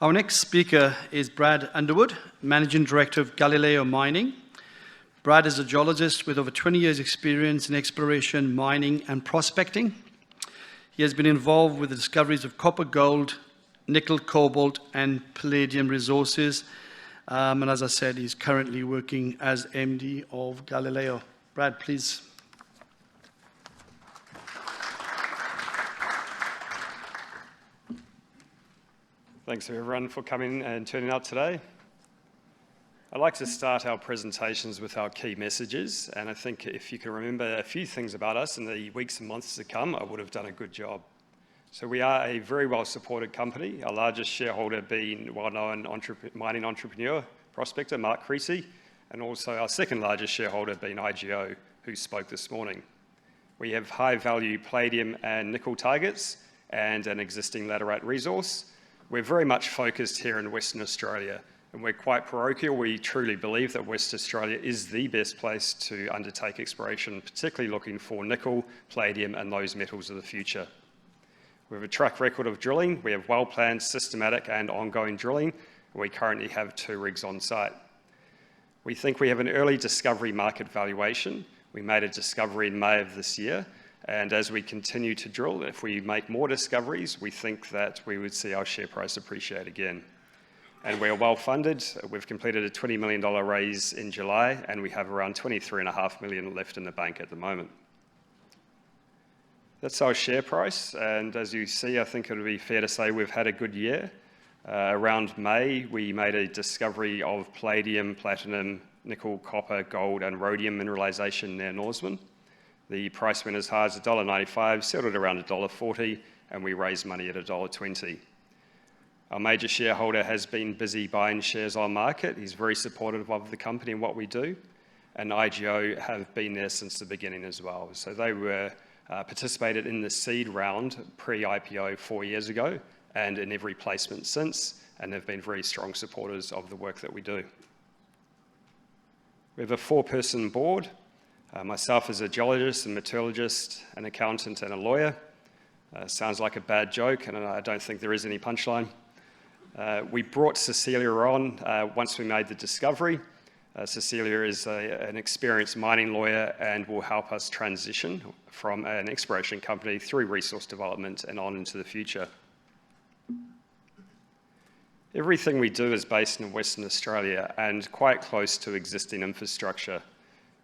Our next speaker is Brad Underwood, Managing Director of Galileo Mining. Brad is a geologist with over 20 years' experience in exploration, mining, and prospecting. He has been involved with the discoveries of copper, gold, nickel, cobalt, and palladium resources. And as I said, he's currently working as MD of Galileo. Brad, please. Thanks everyone for coming and turning up today. I'd like to start our presentations with our key messages, and I think if you can remember a few things about us in the weeks and months to come, I would have done a good job. So we are a very well-supported company, our largest shareholder being well-known mining entrepreneur, prospector Mark Creasy, and also our second largest shareholder being IGO, who spoke this morning. We have high-value palladium and nickel targets and an existing laterite resource. We're very much focused here in Western Australia, and we're quite parochial. We truly believe that Western Australia is the best place to undertake exploration, particularly looking for nickel, palladium, and those metals of the future. We have a track record of drilling. We have well-planned, systematic, and ongoing drilling. We currently have 2 rigs on site. We think we have an early discovery market valuation. We made a discovery in May of this year, and as we continue to drill, if we make more discoveries, we think that we would see our share price appreciate again. And we are well funded. We've completed a $20 million raise in July, and we have around $23.5 million left in the bank at the moment. That's our share price, and as you see, I think it would be fair to say we've had a good year. Around May, we made a discovery of palladium, platinum, nickel, copper, gold, and rhodium mineralization near Norseman. The price went as high as $1.95, settled around $1.40, and we raised money at $1.20. Our major shareholder has been busy buying shares on market. He's very supportive of the company and what we do, and IGO have been there since the beginning as well. So they were participated in the seed round pre-IPO 4 years ago, and in every placement since, and they've been very strong supporters of the work that we do. We have a 4-person board. Myself as a geologist, a metallurgist, an accountant, and a lawyer. Sounds like a bad joke, and I don't think there is any punchline. We brought Cecilia on once we made the discovery. Cecilia is an experienced mining lawyer and will help us transition from an exploration company through resource development and on into the future. Everything we do is based in Western Australia and quite close to existing infrastructure.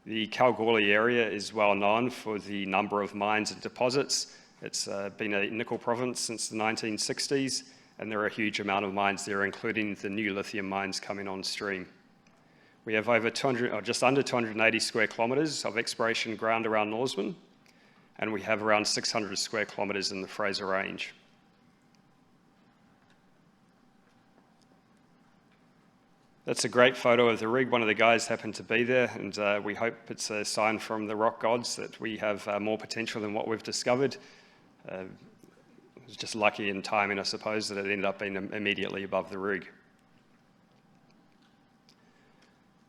The Kalgoorlie area is well known for the number of mines and deposits. It's been a nickel province since the 1960s, and there are a huge amount of mines there, including the new lithium mines coming on stream. We have over 200, or just under 280 square kilometres of exploration ground around Norseman, and we have around 600 square kilometres in the Fraser Range. That's a great photo of the rig. One of the guys happened to be there, and we hope it's a sign from the rock gods that we have more potential than what we've discovered. It was just lucky in timing, I suppose, that it ended up being immediately above the rig.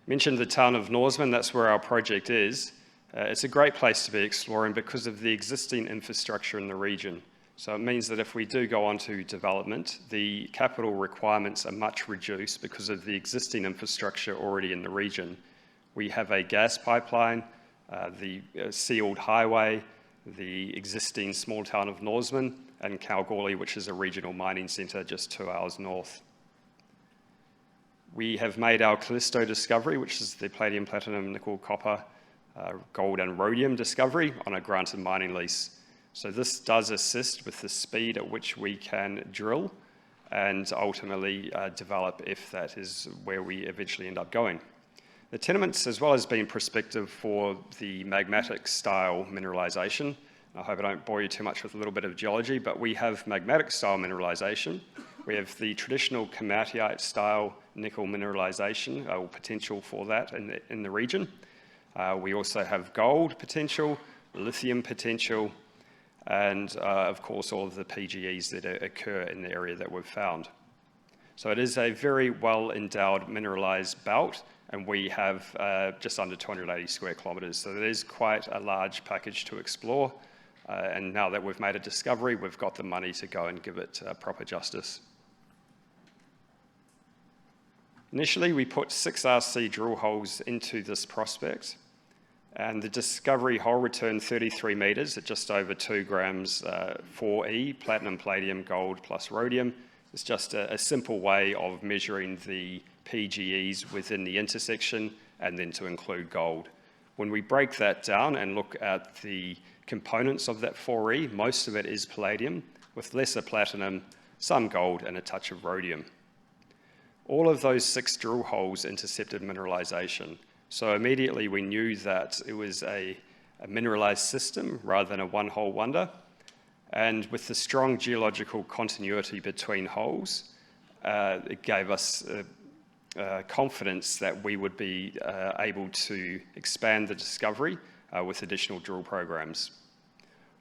Mentioned the town of Norseman, that's where our project is. It's a great place to be exploring because of the existing infrastructure in the region. So it means that if we do go on to development, the capital requirements are much reduced because of the existing infrastructure already in the region. We have a gas pipeline, the sealed highway, the existing small town of Norseman, and Kalgoorlie, which is a regional mining centre just 2 hours north. We have made our Callisto discovery, which is the palladium, platinum, nickel, copper, gold, and rhodium discovery on a granted mining lease. So this does assist with the speed at which we can drill and ultimately develop if that is where we eventually end up going. The tenements, as well as being prospective for the magmatic style mineralisation. I hope I don't bore you too much with a little bit of geology, but we have magmatic style mineralisation. We have the traditional komatiite style nickel mineralisation, or potential for that in the region. We also have gold potential, lithium potential, and of course all of the PGEs that occur in the area that we've found. So it is a very well endowed mineralised belt, and we have just under 280 square kilometres, so it is quite a large package to explore, and now that we've made a discovery, we've got the money to go and give it proper justice. Initially, we put 6 RC drill holes into this prospect, and the discovery hole returned 33 meters at just over 2 grams 4E, platinum, palladium, gold plus rhodium. It's just a simple way of measuring the PGEs within the intersection and then to include gold. When we break that down and look at the components of that 4E, most of it is palladium, with lesser platinum, some gold, and a touch of rhodium. All of those 6 drill holes intercepted mineralization. So immediately we knew that it was a mineralized system rather than a one-hole wonder. And with the strong geological continuity between holes, it gave us confidence that we would be able to expand the discovery with additional drill programs.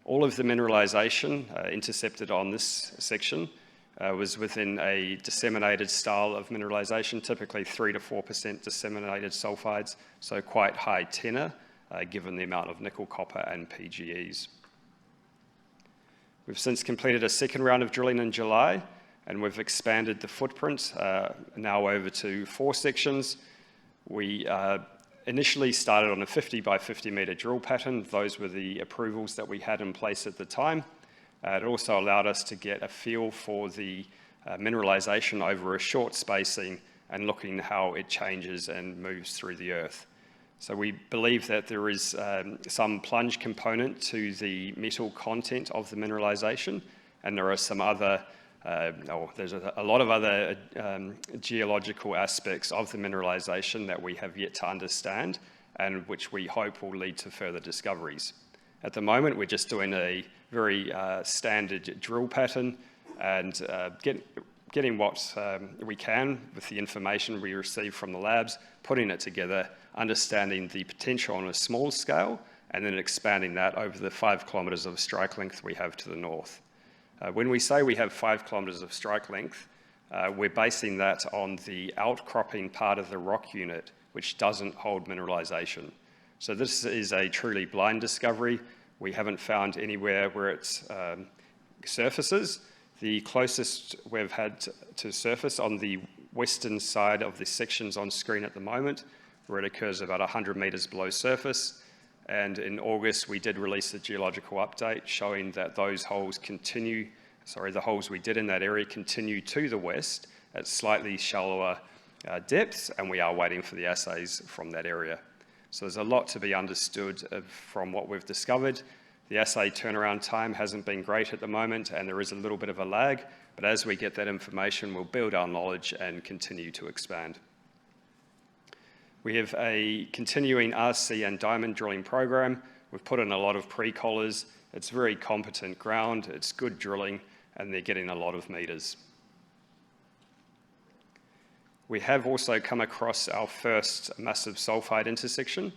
All of the mineralization intercepted on this section was within a disseminated style of mineralization, typically 3 to 4% disseminated sulfides, so quite high tenor given the amount of nickel, copper, and PGEs. We've since completed a second round of drilling in July, and we've expanded the footprint now over to 4 sections. We initially started on a 50 by 50 meter drill pattern. Those were the approvals that we had in place at the time. It also allowed us to get a feel for the mineralization over a short spacing and looking how it changes and moves through the earth. So we believe that there is some plunge component to the metal content of the mineralization, and there are some other, there's a lot of other geological aspects of the mineralization that we have yet to understand and which we hope will lead to further discoveries. At the moment, we're just doing a very standard drill pattern and getting what we can with the information we receive from the labs, putting it together, understanding the potential on a small scale, and then expanding that over the 5 kilometres of strike length we have to the north. When we say we have 5 kilometres of strike length, we're basing that on the outcropping part of the rock unit, which doesn't hold mineralisation. So this is a truly blind discovery. We haven't found anywhere where it surfaces. The closest we've had to surface on the western side of the sections on screen at the moment, where it occurs about 100 metres below surface. And in August, we did release a geological update showing that those holes continue, the holes we did in that area continue to the west at slightly shallower depths, and we are waiting for the assays from that area. So there's a lot to be understood from what we've discovered. The assay turnaround time hasn't been great at the moment, and there is a little bit of a lag, but as we get that information, we'll build our knowledge and continue to expand. We have a continuing RC and diamond drilling program. We've put in a lot of pre-collars. It's very competent ground, it's good drilling, and they're getting a lot of meters. We have also come across our first massive sulfide intersection.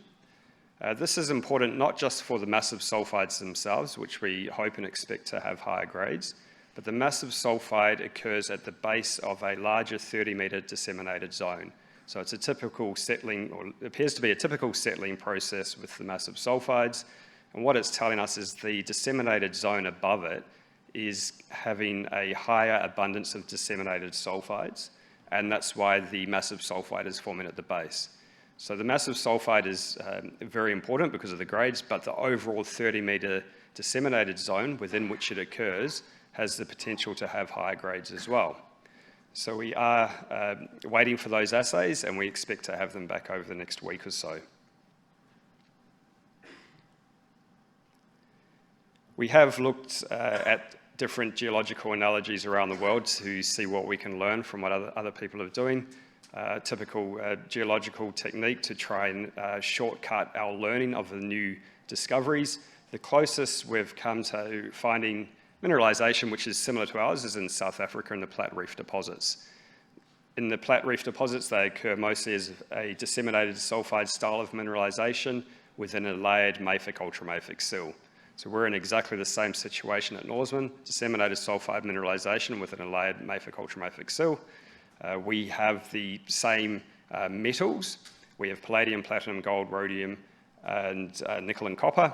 This is important not just for the massive sulfides themselves, which we hope and expect to have higher grades, but the massive sulfide occurs at the base of a larger 30-metre disseminated zone. So it's a typical settling, or appears to be a typical settling process with the massive sulfides. And what it's telling us is the disseminated zone above it is having a higher abundance of disseminated sulfides, and that's why the massive sulfide is forming at the base. So the massive sulfide is very important because of the grades, but the overall 30-metre disseminated zone within which it occurs has the potential to have higher grades as well. So we are waiting for those assays, and we expect to have them back over the next week or so. We have looked at different geological analogies around the world to see what we can learn from what other people are doing. Typical geological technique to try and shortcut our learning of the new discoveries. The closest we've come to finding mineralisation which is similar to ours is in South Africa in the Platte Reef deposits. In the Platte Reef deposits, they occur mostly as a disseminated sulfide style of mineralisation within a layered mafic ultramafic sill. So we're in exactly the same situation at Norseman, disseminated sulfide mineralisation within a layered mafic ultramafic sill. We have the same metals. We have palladium, platinum, gold, rhodium, and nickel and copper.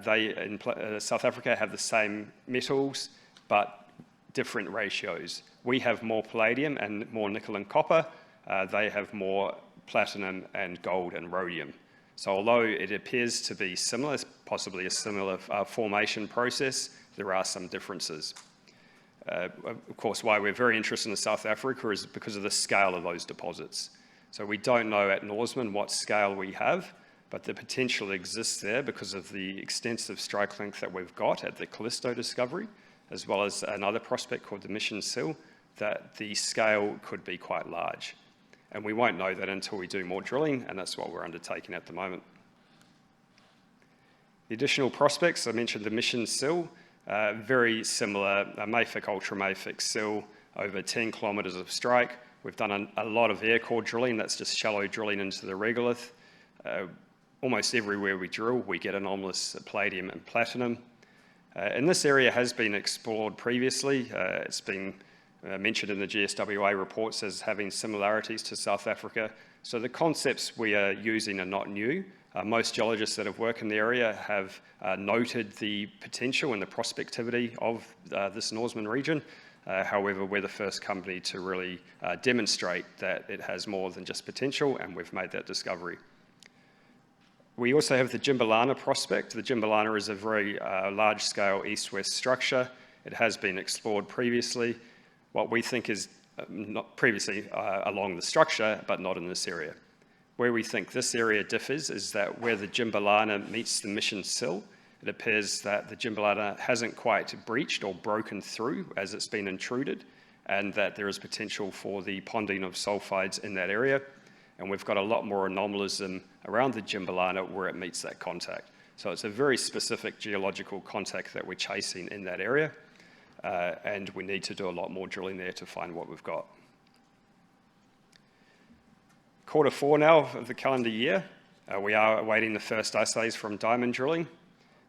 They, in South Africa, have the same metals, but different ratios. We have more palladium and more nickel and copper. they have more platinum and gold and rhodium. So although it appears to be similar, possibly a similar formation process, there are some differences. Of course, why we're very interested in South Africa is because of the scale of those deposits. So we don't know at Norseman what scale we have, but the potential exists there because of the extensive strike length that we've got at the Callisto discovery, as well as another prospect called the Mission Sill, that the scale could be quite large. And we won't know that until we do more drilling, and that's what we're undertaking at the moment. The additional prospects, I mentioned the Mission Sill, very similar, mafic, ultramafic sill, over 10 kilometres of strike. We've done a lot of air core drilling, that's just shallow drilling into the regolith. Almost everywhere we drill, we get anomalous palladium and platinum. And this area has been explored previously. It's been mentioned in the GSWA reports as having similarities to South Africa. So the concepts we are using are not new. Most geologists that have worked in the area have noted the potential and the prospectivity of this Norseman region. However, we're the first company to really demonstrate that it has more than just potential, and we've made that discovery. We also have the Jimbalana prospect. The Jimbalana is a very large-scale east-west structure. It has been explored previously. What we think is not previously along the structure, but not in this area. Where we think this area differs is that where the Jimbalana meets the Mission Sill, it appears that the Jimbalana hasn't quite breached or broken through as it's been intruded, and that there is potential for the ponding of sulfides in that area. And we've got a lot more anomalism around the Jimbalana where it meets that contact. So it's a very specific geological contact that we're chasing in that area, and we need to do a lot more drilling there to find what we've got. Q4 now of the calendar year, we are awaiting the first assays from diamond drilling,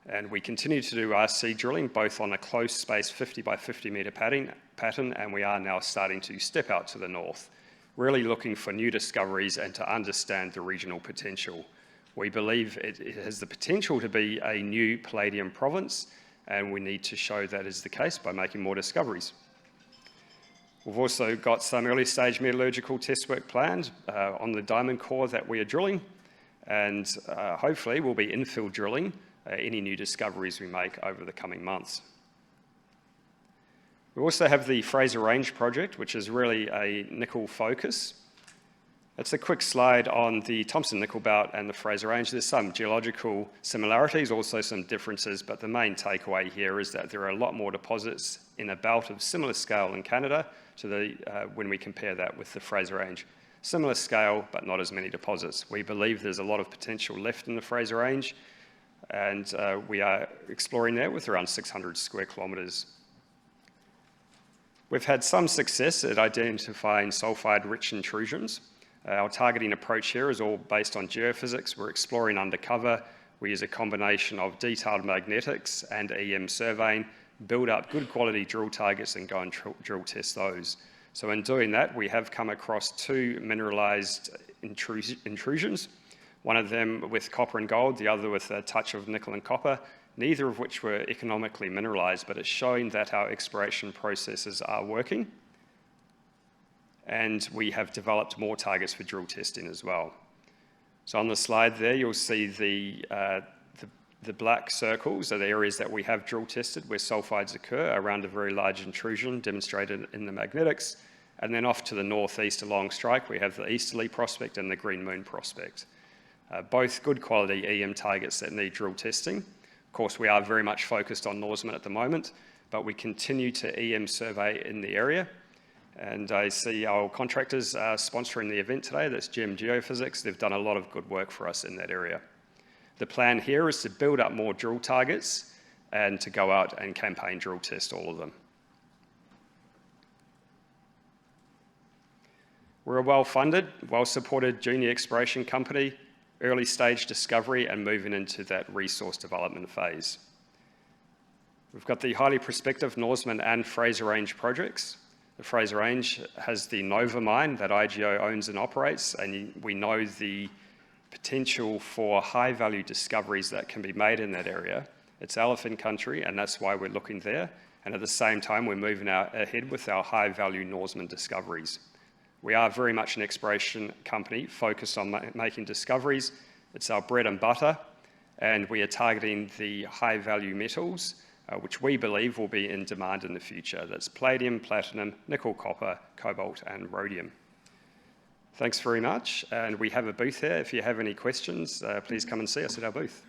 and we continue to do RC drilling both on a close space 50 by 50 metre pattern, and we are now starting to step out to the north, really looking for new discoveries and to understand the regional potential. We believe it has the potential to be a new palladium province, and we need to show that is the case by making more discoveries. We've also got some early stage metallurgical test work planned on the diamond core that we are drilling, and hopefully we'll be infill drilling any new discoveries we make over the coming months. We also have the Fraser Range project, which is really a nickel focus. It's a quick slide on the Thompson nickel belt and the Fraser Range. There's some geological similarities, also some differences, but the main takeaway here is that there are a lot more deposits in a belt of similar scale in Canada to when we compare that with the Fraser Range. Similar scale, but not as many deposits. We believe there's a lot of potential left in the Fraser Range, and we are exploring there with around 600 square kilometres. We've had some success at identifying sulfide-rich intrusions. Our targeting approach here is all based on geophysics. We're exploring undercover. We use a combination of detailed magnetics and EM surveying, build up good quality drill targets and go and drill test those. So in doing that, we have come across two mineralized intrusions, one of them with copper and gold, the other with a touch of nickel and copper, neither of which were economically mineralized, but it's showing that our exploration processes are working. And we have developed more targets for drill testing as well. So on the slide there, you'll see the black circles are the areas that we have drill tested where sulfides occur around a very large intrusion demonstrated in the magnetics. And then off to the northeast along strike, we have the Easterly prospect and the Green Moon prospect. Both good quality EM targets that need drill testing. Of course, we are very much focused on Norseman at the moment, but we continue to EM survey in the area. And I see our contractors are sponsoring the event today. That's GM Geophysics. They've done a lot of good work for us in that area. The plan here is to build up more drill targets and to go out and campaign drill test all of them. We're a well-funded, well-supported junior exploration company, early stage discovery and moving into that resource development phase. We've got the highly prospective Norseman and Fraser Range projects. The Fraser Range has the Nova mine that IGO owns and operates, and we know the potential for high-value discoveries that can be made in that area. It's elephant country, and that's why we're looking there. And at the same time, we're moving ahead with our high-value Norseman discoveries. We are very much an exploration company focused on making discoveries. It's our bread and butter, and we are targeting the high-value metals, which we believe will be in demand in the future. That's palladium, platinum, nickel, copper, cobalt, and rhodium. Thanks very much, and we have a booth here. If you have any questions, please come and see us at our booth.